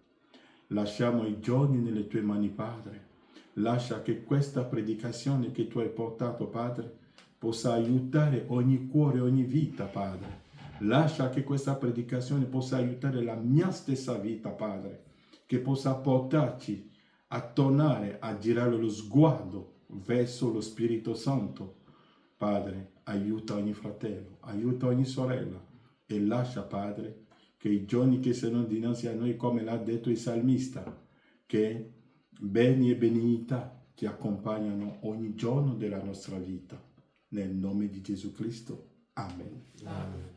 Lasciamo i giorni nelle Tue mani, Padre. Lascia che questa predicazione che Tu hai portato, Padre, possa aiutare ogni cuore, ogni vita, Padre. Lascia che questa predicazione possa aiutare la mia stessa vita, Padre, che possa portarci a tornare a girare lo sguardo verso lo Spirito Santo. Padre, aiuta ogni fratello, aiuta ogni sorella e lascia, Padre, che i giorni che sono dinanzi a noi, come l'ha detto il salmista, che beni e benignità ti accompagnano ogni giorno della nostra vita. Nel nome di Gesù Cristo. Amen. Amen.